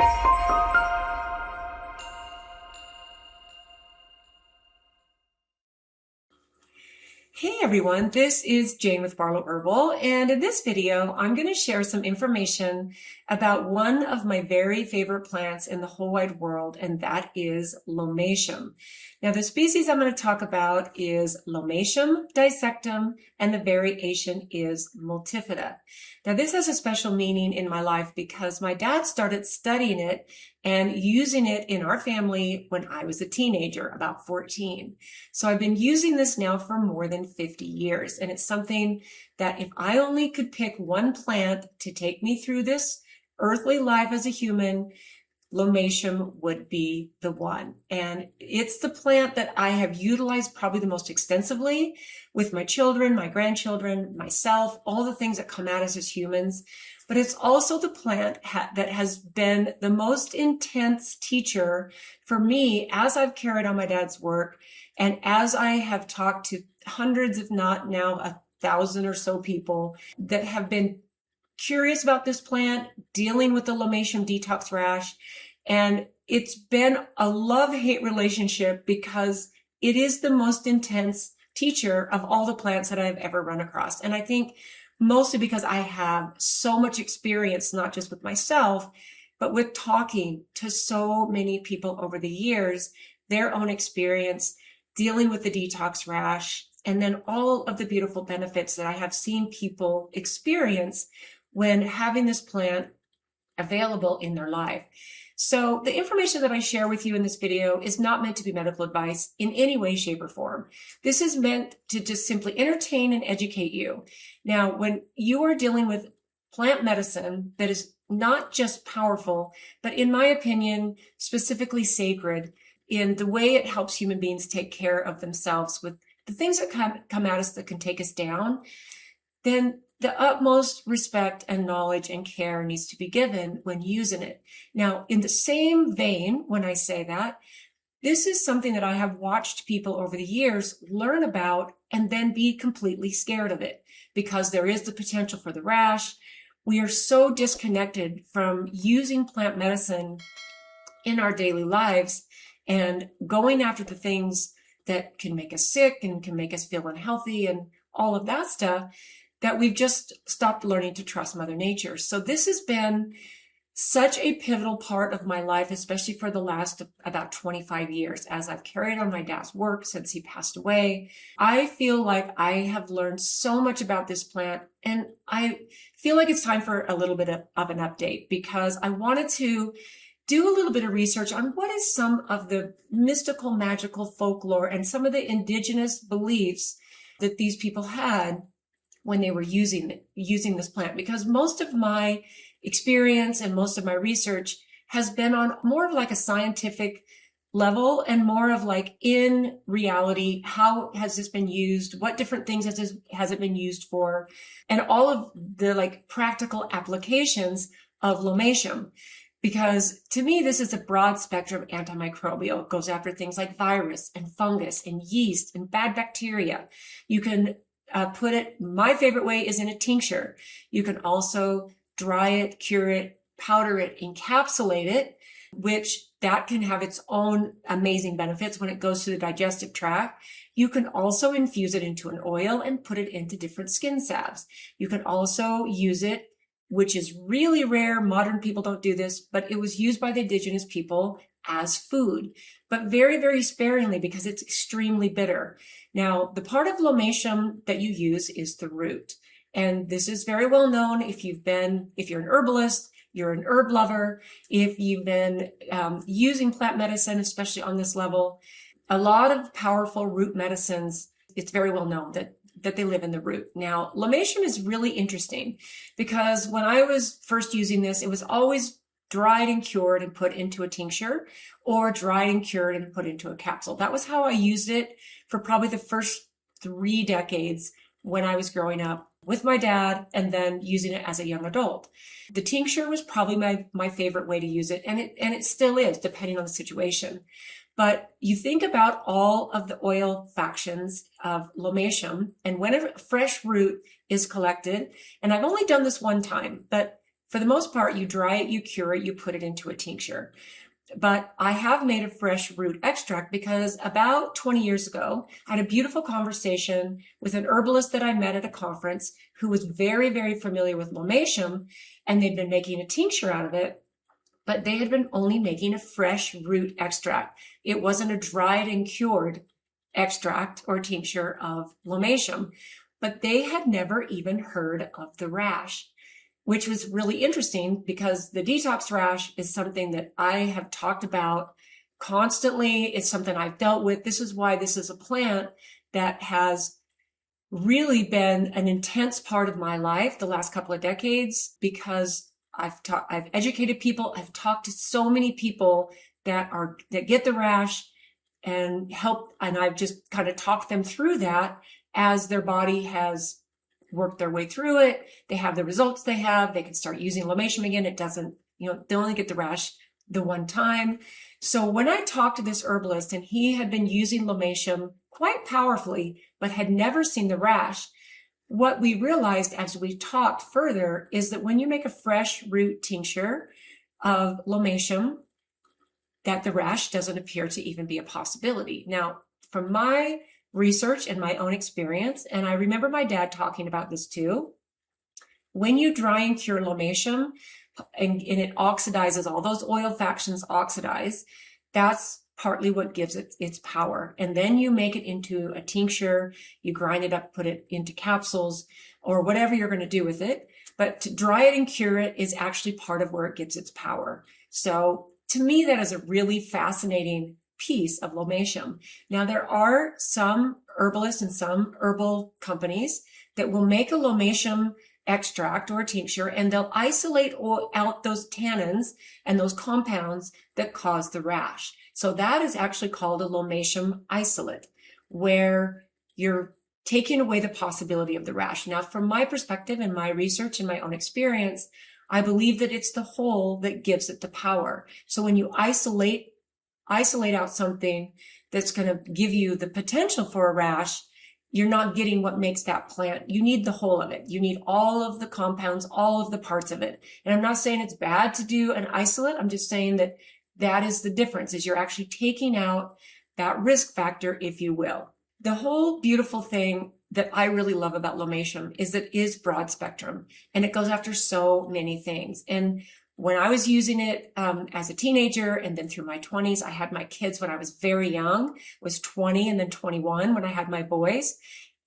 Hey everyone, this is Jane with Barlow Herbal, and in this video, I'm going to share some information about one of my very favorite plants in the whole wide world, and that is Lomatium. Now, the species I'm going to talk about is Lomatium dissectum, and the variation is multifida. Now, this has a special meaning in my life because my dad started studying it and using it in our family when I was a teenager, about 14. So I've been using this now for more than 50 years. And it's something that if I only could pick one plant to take me through this earthly life as a human, Lomatium would be the one. And it's the plant that I have utilized probably the most extensively with my children, my grandchildren, myself, all the things that come at us as humans. But it's also the plant that has been the most intense teacher for me as I've carried on my dad's work and as I have talked to hundreds, if not now 1,000 or so people that have been curious about this plant, dealing with the Lomatium detox rash. And it's been a love-hate relationship because it is the most intense teacher of all the plants that I've ever run across. And I think mostly because I have so much experience, not just with myself, but with talking to so many people over the years, their own experience dealing with the detox rash, and then all of the beautiful benefits that I have seen people experience when having this plant available in their life. So the information that I share with you in this video is not meant to be medical advice in any way, shape, or form. This is meant to just simply entertain and educate you. Now, when you are dealing with plant medicine that is not just powerful, but in my opinion, specifically sacred in the way it helps human beings take care of themselves with the things that come at us that can take us down, then the utmost respect and knowledge and care needs to be given when using it. Now, in the same vein, when I say that, this is something that I have watched people over the years learn about and then be completely scared of it because there is the potential for the rash. We are so disconnected from using plant medicine in our daily lives and going after the things that can make us sick and can make us feel unhealthy and all of that stuff, that we've just stopped learning to trust Mother Nature. So this has been such a pivotal part of my life, especially for the last about 25 years, as I've carried on my dad's work since he passed away. I feel like I have learned so much about this plant, and I feel like it's time for a little bit of an update because I wanted to do a little bit of research on what is some of the mystical, magical folklore and some of the indigenous beliefs that these people had when they were using this plant, because most of my experience and most of my research has been on more of like a scientific level and more of like in reality, how has this been used? What different things has it been used for? And all of the like practical applications of Lomatium. Because to me, this is a broad spectrum antimicrobial. It goes after things like virus and fungus and yeast and bad bacteria. You can put it, my favorite way is in a tincture. You can also dry it, cure it, powder it, encapsulate it, which that can have its own amazing benefits when it goes to the digestive tract. You can also infuse it into an oil and put it into different skin salves. You can also use it, which is really rare. Modern people don't do this, but it was used by the indigenous people as food, but very, very sparingly because it's extremely bitter. Now, the part of Lomatium that you use is the root. And this is very well known if you're an herbalist, you're an herb lover, if you've been using plant medicine, especially on this level. A lot of powerful root medicines, it's very well known that they live in the root. Now, Lomatium is really interesting because when I was first using this, it was always dried and cured and put into a tincture, or dried and cured and put into a capsule. That was how I used it for probably the first 3 decades when I was growing up with my dad and then using it as a young adult. The tincture was probably my favorite way to use it, and it still is, depending on the situation. But you think about all of the oil factions of Lomatium, and whenever a fresh root is collected, and I've only done this one time, but For the most part, you dry it, you cure it, you put it into a tincture. But I have made a fresh root extract because about 20 years ago, I had a beautiful conversation with an herbalist that I met at a conference who was very, very familiar with Lomatium, and they'd been making a tincture out of it, but they had been only making a fresh root extract. It wasn't a dried and cured extract or tincture of Lomatium, but they had never even heard of the rash, which was really interesting because the detox rash is something that I have talked about constantly. It's something I've dealt with. This is why this is a plant that has really been an intense part of my life the last couple of decades, because I've educated people. I've talked to so many people that get the rash and I've just kind of talked them through that as their body has work their way through it. They have the results they have. They can start using Lomatium again. It doesn't, they only get the rash the one time. So when I talked to this herbalist and he had been using Lomatium quite powerfully, but had never seen the rash, what we realized as we talked further is that when you make a fresh root tincture of Lomatium, that the rash doesn't appear to even be a possibility. Now, from my research and my own experience, and I remember my dad talking about this too, when you dry and cure Lomatium and it oxidizes, all those oil factions oxidize, that's partly what gives it its power. And then you make it into a tincture, you grind it up, put it into capsules or whatever you're going to do with it. But to dry it and cure it is actually part of where it gets its power. So to me, that is a really fascinating piece of Lomatium. Now, there are some herbalists and some herbal companies that will make a Lomatium extract or tincture, and they'll isolate out those tannins and those compounds that cause the rash. So that is actually called a Lomatium isolate, where you're taking away the possibility of the rash. Now, from my perspective and my research and my own experience, I believe that it's the whole that gives it the power. So when you isolate out something that's going to give you the potential for a rash, you're not getting what makes that plant. You need the whole of it. You need all of the compounds, all of the parts of it. And I'm not saying it's bad to do an isolate. I'm just saying that that is the difference, is you're actually taking out that risk factor, if you will. The whole beautiful thing that I really love about Lomatium is that it is broad spectrum and it goes after so many things. And when I was using it as a teenager and then through my 20s, I had my kids when I was very young, was 20 and then 21 when I had my boys.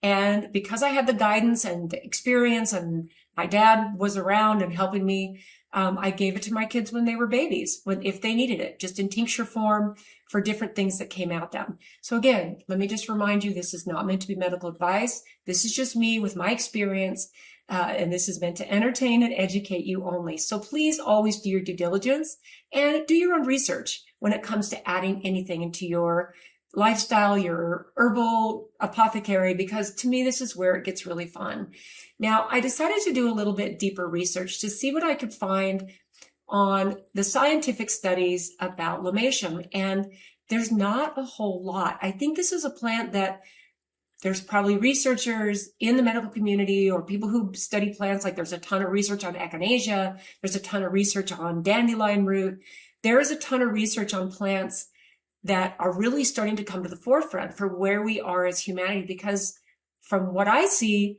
And because I had the guidance and the experience and my dad was around and helping me, I gave it to my kids when they were babies, if they needed it, just in tincture form for different things that came out them. So again, let me just remind you, this is not meant to be medical advice. This is just me with my experience. And this is meant to entertain and educate you only. So please always do your due diligence and do your own research when it comes to adding anything into your lifestyle, your herbal apothecary, because to me, this is where it gets really fun. Now, I decided to do a little bit deeper research to see what I could find on the scientific studies about Lomatium. And there's not a whole lot. I think this is a plant that there's probably researchers in the medical community or people who study plants. Like there's a ton of research on echinacea. There's a ton of research on dandelion root. There is a ton of research on plants that are really starting to come to the forefront for where we are as humanity. Because from what I see,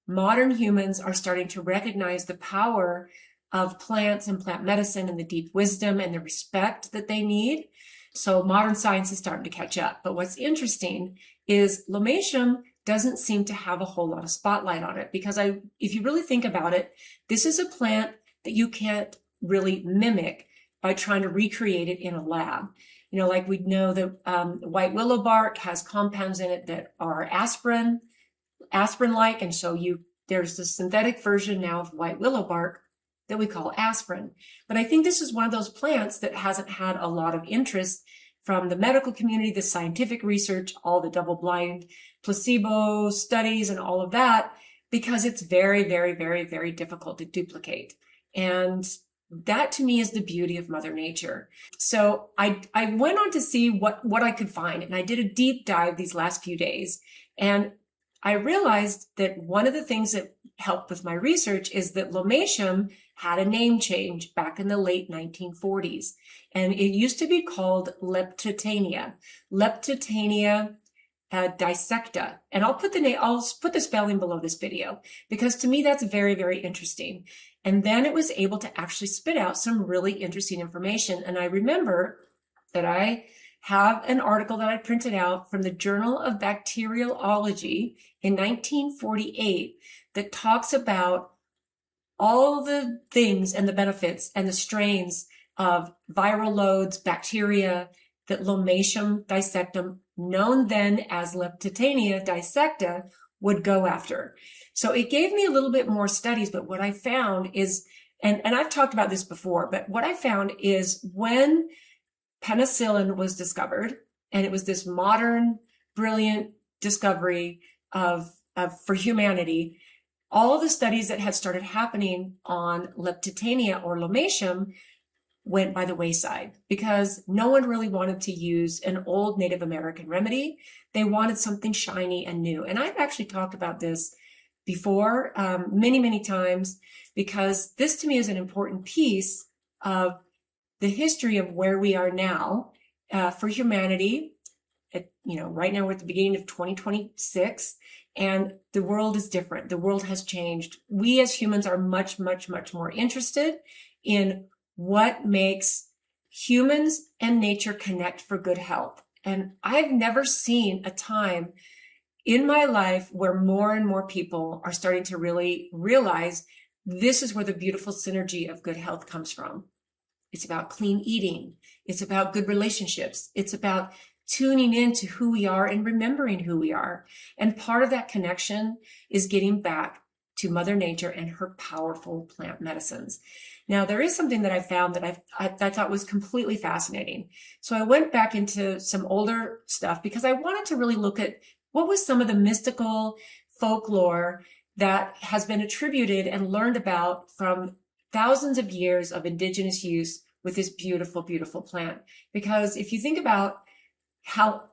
modern humans are starting to recognize the power of plants and plant medicine and the deep wisdom and the respect that they need. So modern science is starting to catch up. But what's interesting is Lomatium doesn't seem to have a whole lot of spotlight on it, because if you really think about it, this is a plant that you can't really mimic by trying to recreate it in a lab. Like we know that white willow bark has compounds in it that are aspirin-like. And so there's the synthetic version now of white willow bark that we call aspirin. But I think this is one of those plants that hasn't had a lot of interest from the medical community, the scientific research, all the double-blind placebo studies and all of that, because it's very, very, very, very difficult to duplicate. And that to me is the beauty of Mother Nature. So I went on to see what I could find, and I did a deep dive these last few days. And I realized that one of the things that helped with my research is that Lomatium had a name change back in the late 1940s. And it used to be called Leptotaenia. Leptotaenia dissecta. And I'll put the spelling below this video because to me that's very, very interesting. And then it was able to actually spit out some really interesting information. And I remember that I have an article that I printed out from the Journal of Bacteriology in 1948 that talks about all the things and the benefits and the strains of viral loads, bacteria that Lomatium dissectum, known then as Leptotaenia dissecta, would go after. So it gave me a little bit more studies, but what I found is, and I've talked about this before, but what I found is when penicillin was discovered, and it was this modern, brilliant discovery for humanity, all of the studies that had started happening on Leptotaenia or Lomatium went by the wayside because no one really wanted to use an old Native American remedy. They wanted something shiny and new. And I've actually talked about this before many, many times because this to me is an important piece of the history of where we are now for humanity. Right now we're at the beginning of 2026 and the world is different. The world has changed. We as humans are much, much, much more interested in what makes humans and nature connect for good health. And I've never seen a time in my life where more and more people are starting to really realize this is where the beautiful synergy of good health comes from. It's about clean eating. It's about good relationships. It's about tuning into who we are and remembering who we are. And part of that connection is getting back to Mother Nature and her powerful plant medicines. Now, there is something that I found that I thought was completely fascinating. So I went back into some older stuff because I wanted to really look at what was some of the mystical folklore that has been attributed and learned about from thousands of years of indigenous use with this beautiful, beautiful plant. Because if you think about how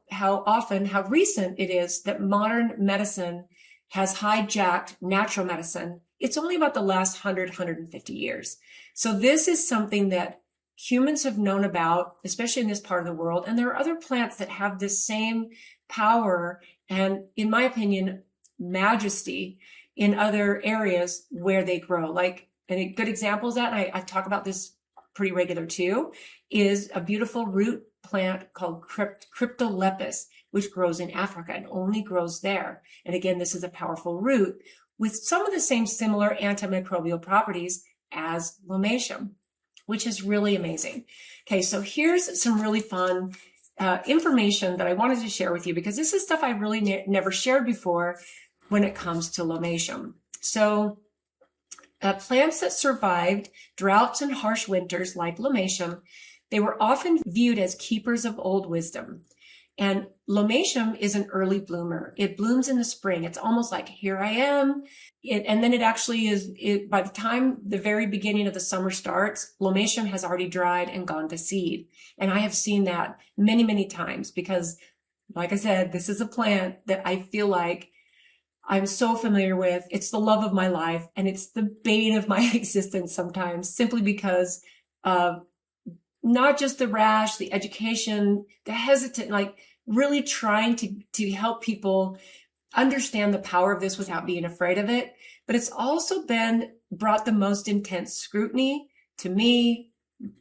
recent it is that modern medicine has hijacked natural medicine, it's only about the last 150 years. So this is something that humans have known about, especially in this part of the world. And there are other plants that have this same power and, in my opinion, majesty in other areas where they grow. Like, and a good example of that, and I talk about this pretty regular too, is a beautiful root plant called Cryptolepis, which grows in Africa and only grows there. And again, this is a powerful root with some of the same similar antimicrobial properties as Lomatium, which is really amazing. Okay, so here's some really fun information that I wanted to share with you because this is stuff I really never shared before when it comes to Lomatium. So plants that survived droughts and harsh winters like Lomatium, they were often viewed as keepers of old wisdom. And Lomatium is an early bloomer. It blooms in the spring. It's almost like, here I am. And then it actually is, by the time the very beginning of the summer starts, Lomatium has already dried and gone to seed. And I have seen that many, many times because, like I said, this is a plant that I feel like I'm so familiar with. It's the love of my life and it's the bane of my existence sometimes, simply because of not just the rash, the education, the hesitant, like really trying to help people understand the power of this without being afraid of it. But it's also brought the most intense scrutiny to me,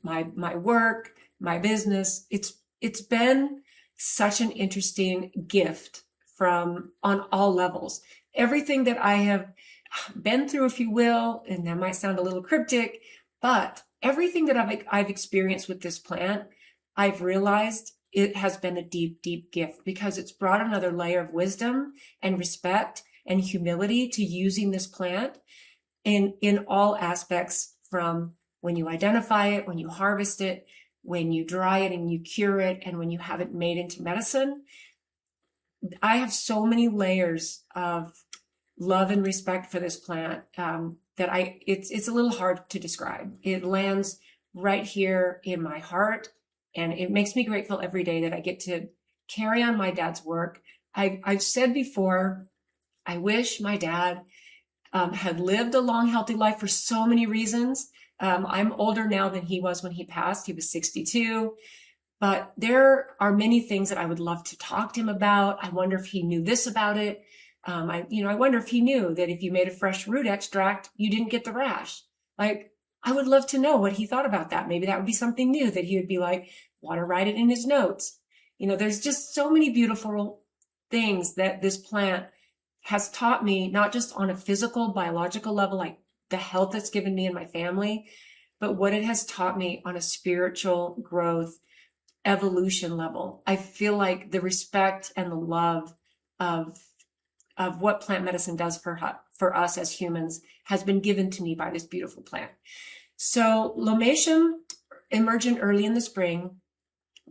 my work, my business. It's been such an interesting gift on all levels. Everything that I have been through, if you will, and that might sound a little cryptic, but everything that I've experienced with this plant, I've realized it has been a deep, deep gift because it's brought another layer of wisdom and respect and humility to using this plant in all aspects, from when you identify it, when you harvest it, when you dry it and you cure it, and when you have it made into medicine. I have so many layers of love and respect for this plant that it's a little hard to describe. It lands right here in my heart, and it makes me grateful every day that I get to carry on my dad's work. I've said before, I wish my dad had lived a long, healthy life for so many reasons. I'm older now than he was when he passed. He was 62. But there are many things that I would love to talk to him about. I wonder if he knew this about it. I wonder if he knew that if you made a fresh root extract, you didn't get the rash. Like, I would love to know what he thought about that. Maybe that would be something new that he would be like, want to write it in his notes. There's just so many beautiful things that this plant has taught me, not just on a physical, biological level, like the health it's given me and my family, but what it has taught me on a spiritual growth, evolution level. I feel like the respect and the love of what plant medicine does for us as humans has been given to me by this beautiful plant. So Lomatium emergent early in the spring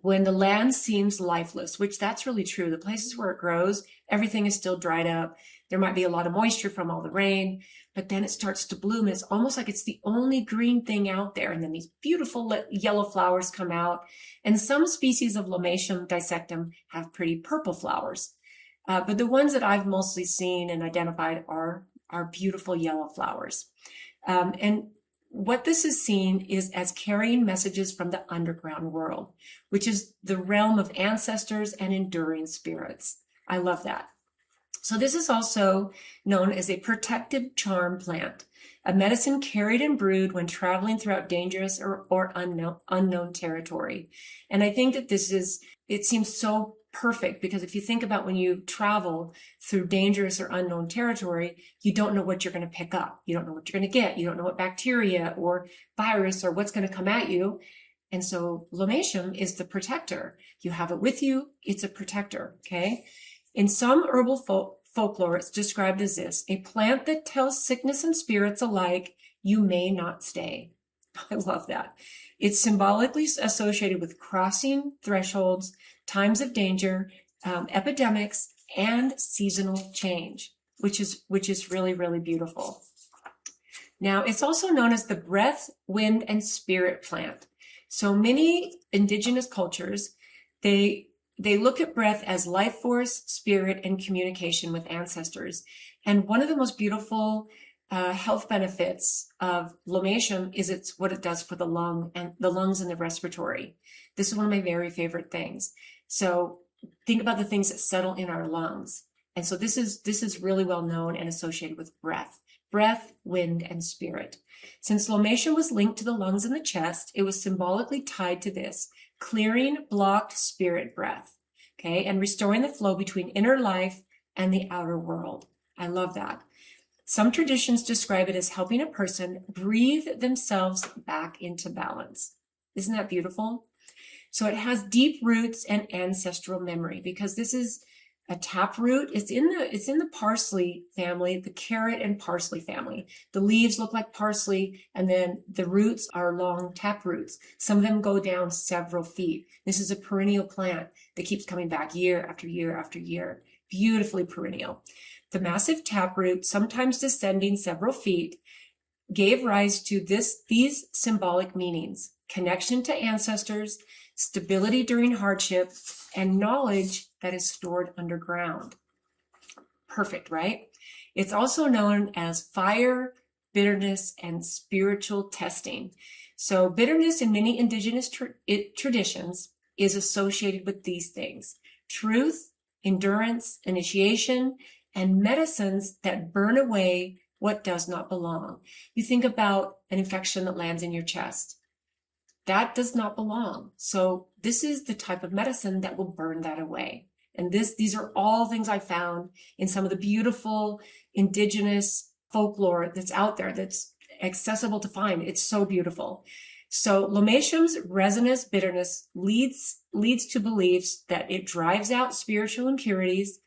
when the land seems lifeless, which that's really true. The places where it grows, everything is still dried up. There might be a lot of moisture from all the rain, but then it starts to bloom. It's almost like it's the only green thing out there. And then these beautiful yellow flowers come out. And some species of Lomatium dissectum have pretty purple flowers. But the ones that I've mostly seen and identified are beautiful yellow flowers. And what this is seen is as carrying messages from the underground world, which is the realm of ancestors and enduring spirits. I love that. So this is also known as a protective charm plant, a medicine carried and brewed when traveling throughout dangerous or unknown territory. And I think that it seems so perfect because if you think about when you travel through dangerous or unknown territory, you don't know what you're going to pick up. You don't know what you're going to get. You don't know what bacteria or virus or what's going to come at you. And so Lomatium is the protector. You have it with you. It's a protector. Okay. In some herbal folklore, it's described as this, a plant that tells sickness and spirits alike, you may not stay. I love that. It's symbolically associated with crossing thresholds, times of danger, epidemics, and seasonal change, which is really, really beautiful. Now, it's also known as the breath, wind, and spirit plant. So many indigenous cultures, they look at breath as life force, spirit, and communication with ancestors. And one of the most beautiful health benefits of Lomatium is what it does for the lungs and the respiratory. This is one of my very favorite things. So think about the things that settle in our lungs. And so this is really well known and associated with breath, wind, and spirit. Since Lomatium was linked to the lungs and the chest, it was symbolically tied to this, clearing blocked spirit breath, okay, and restoring the flow between inner life and the outer world. I love that. Some traditions describe it as helping a person breathe themselves back into balance. Isn't that beautiful? So it has deep roots and ancestral memory because this is a taproot. It's in the parsley family, the carrot and parsley family. The leaves look like parsley, and then the roots are long taproots. Some of them go down several feet. This is a perennial plant that keeps coming back year after year after year. Beautifully perennial. The massive taproot, sometimes descending several feet, gave rise to these symbolic meanings: connection to ancestors, stability during hardship, and knowledge that is stored underground. Perfect, right? It's also known as fire, bitterness, and spiritual testing. So bitterness in many indigenous traditions is associated with these things: truth, endurance, initiation, and medicines that burn away what does not belong. You think about an infection that lands in your chest. That does not belong. So this is the type of medicine that will burn that away. And these are all things I found in some of the beautiful indigenous folklore that's out there, that's accessible to find. It's so beautiful. So Lomatium's resinous bitterness leads to beliefs that it drives out spiritual impurities,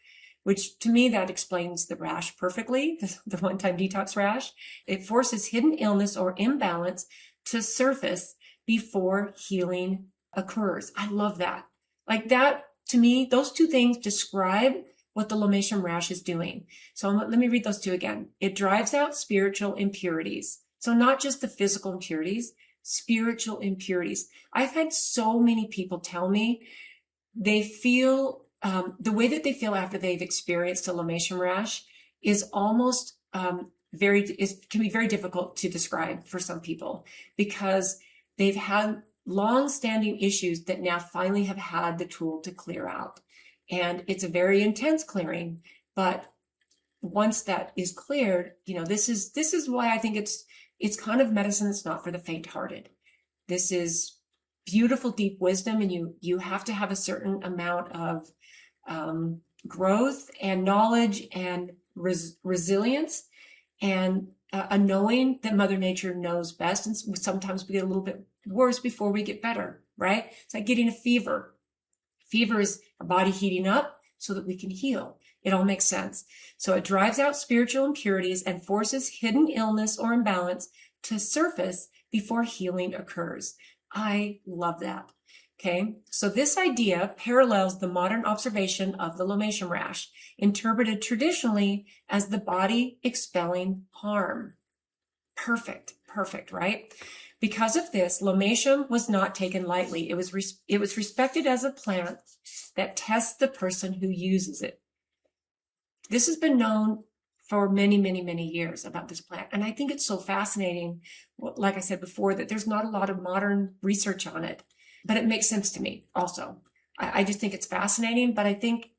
which to me, that explains the rash perfectly, the one-time detox rash. It forces hidden illness or imbalance to surface before healing occurs. I love that. Like that, to me, those two things describe what the Lomatium rash is doing. So let me read those two again. It drives out spiritual impurities. So not just the physical impurities, spiritual impurities. I've had so many people tell me they feel, the way that they feel after they've experienced a Lomatium rash is almost can be very difficult to describe for some people, because they've had long-standing issues that now finally have had the tool to clear out. And it's a very intense clearing, but once that is cleared, this is why I think it's kind of medicine that's not for the faint-hearted. This is beautiful, deep wisdom, and you have to have a certain amount of growth and knowledge and resilience, and a knowing that Mother Nature knows best. And sometimes we get a little bit worse before we get better, right? It's like getting a fever. Fever is our body heating up so that we can heal. It all makes sense. So it drives out spiritual impurities and forces hidden illness or imbalance to surface before healing occurs. I love that. Okay, so this idea parallels the modern observation of the Lomatium rash, interpreted traditionally as the body expelling harm. Perfect, right? Because of this, Lomatium was not taken lightly. It was respected as a plant that tests the person who uses it. This has been known for many, many, many years about this plant. And I think it's so fascinating, like I said before, that there's not a lot of modern research on it. But it makes sense to me also. I just think it's fascinating, but I think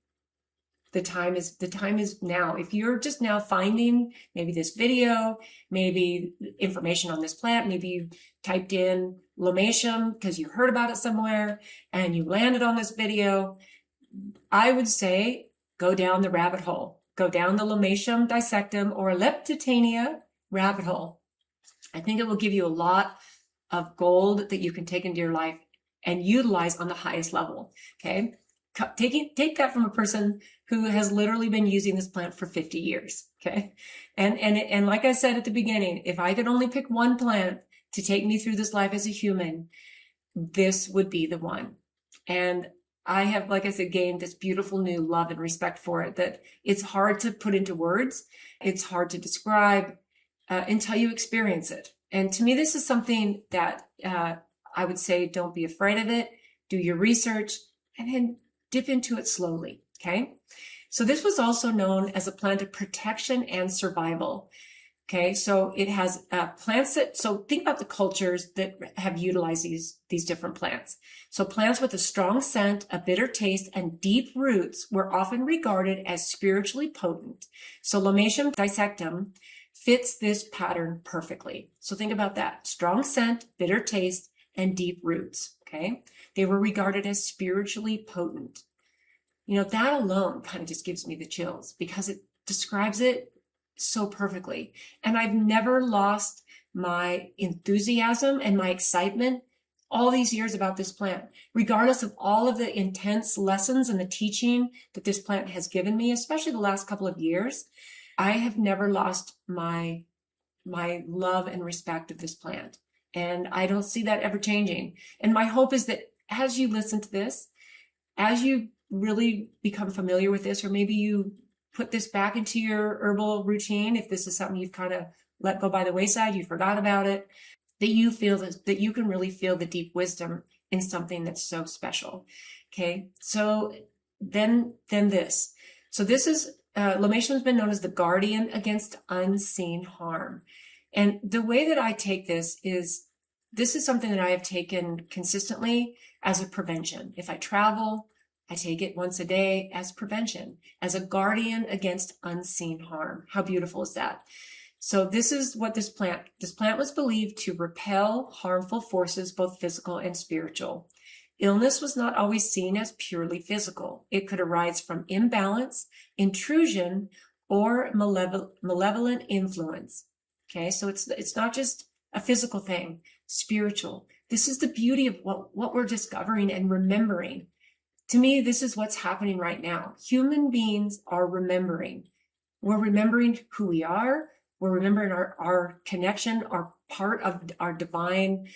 the time is now. If you're just now finding maybe this video, maybe information on this plant, maybe you typed in Lomatium because you heard about it somewhere and you landed on this video, I would say go down the rabbit hole. Go down the Lomatium dissectum or Leptotaenia rabbit hole. I think it will give you a lot of gold that you can take into your life and utilize on the highest level. Okay, take that from a person who has literally been using this plant for 50 years. Okay, and like I said at the beginning, if I could only pick one plant to take me through this life as a human, this would be the one. And I have, like I said, gained this beautiful new love and respect for it that it's hard to put into words. It's hard to describe until you experience it. And to me, this is something that I would say, don't be afraid of it. Do your research and then dip into it slowly. Okay. So this was also known as a plant of protection and survival. Okay. So it has plants so think about the cultures that have utilized these different plants. So plants with a strong scent, a bitter taste, and deep roots were often regarded as spiritually potent. So Lomatium dissectum fits this pattern perfectly. So think about that. Strong scent, bitter taste, and deep roots. Okay. They were regarded as spiritually potent. That alone kind of just gives me the chills because it describes it so perfectly. And I've never lost my enthusiasm and my excitement all these years about this plant, regardless of all of the intense lessons and the teaching that this plant has given me, especially the last couple of years. I have never lost my love and respect of this plant. And I don't see that ever changing. And my hope is that as you listen to this, as you really become familiar with this, or maybe you put this back into your herbal routine, if this is something you've kind of let go by the wayside, you forgot about it, that you feel that you can really feel the deep wisdom in something that's so special. Okay. So then this. So this is, Lomatium has been known as the guardian against unseen harm. And the way that I take this is something that I have taken consistently as a prevention. If I travel, I take it once a day as prevention, as a guardian against unseen harm. How beautiful is that? So this is what this plant was believed to repel harmful forces, both physical and spiritual. Illness was not always seen as purely physical. It could arise from imbalance, intrusion, or malevolent influence. Okay, so it's not just a physical thing, spiritual. This is the beauty of what we're discovering and remembering. To me, this is what's happening right now. Human beings are remembering. We're remembering who we are. We're remembering our connection, our part of our divine,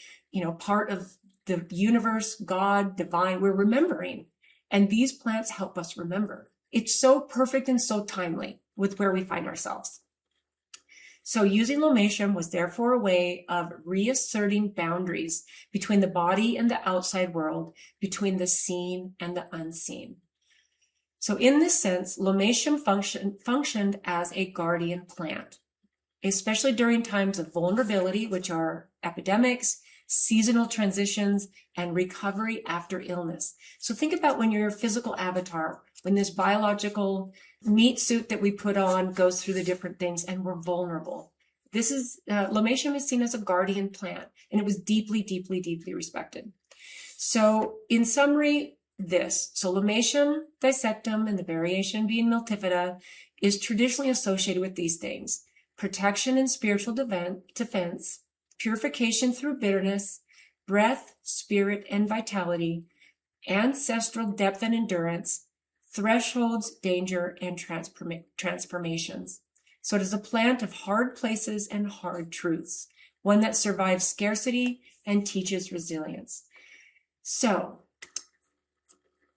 part of the universe, God, divine. We're remembering. And these plants help us remember. It's so perfect and so timely with where we find ourselves. So using Lomatium was therefore a way of reasserting boundaries between the body and the outside world, between the seen and the unseen. So in this sense, Lomatium functioned as a guardian plant, especially during times of vulnerability, which are epidemics, seasonal transitions, and recovery after illness. So think about when your physical avatar, when this biological meat suit that we put on goes through the different things and we're vulnerable. This is, Lomatium is seen as a guardian plant, and it was deeply, deeply, deeply respected. So in summary, so Lomatium dissectum, and the variation being multifida, is traditionally associated with these things: protection and spiritual defense, purification through bitterness, breath, spirit, and vitality, ancestral depth and endurance, thresholds, danger, and transformations. So it is a plant of hard places and hard truths, one that survives scarcity and teaches resilience. So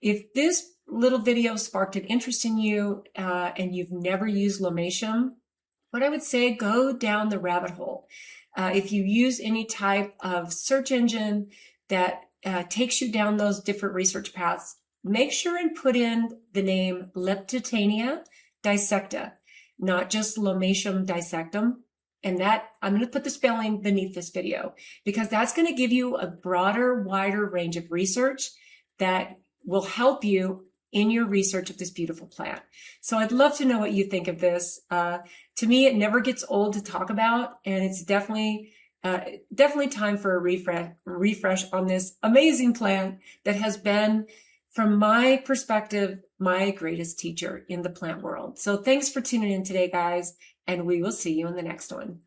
if this little video sparked an interest in you and you've never used Lomatium, what I would say, go down the rabbit hole. If you use any type of search engine that takes you down those different research paths, make sure and put in the name Leptotaenia dissecta, not just Lomatium dissectum. And that, I'm going to put the spelling beneath this video, because that's going to give you a broader, wider range of research that will help you in your research of this beautiful plant. So I'd love to know what you think of this. To me, it never gets old to talk about, and it's definitely time for a refresh on this amazing plant that has been, from my perspective, my greatest teacher in the plant world. So thanks for tuning in today, guys, and we will see you in the next one.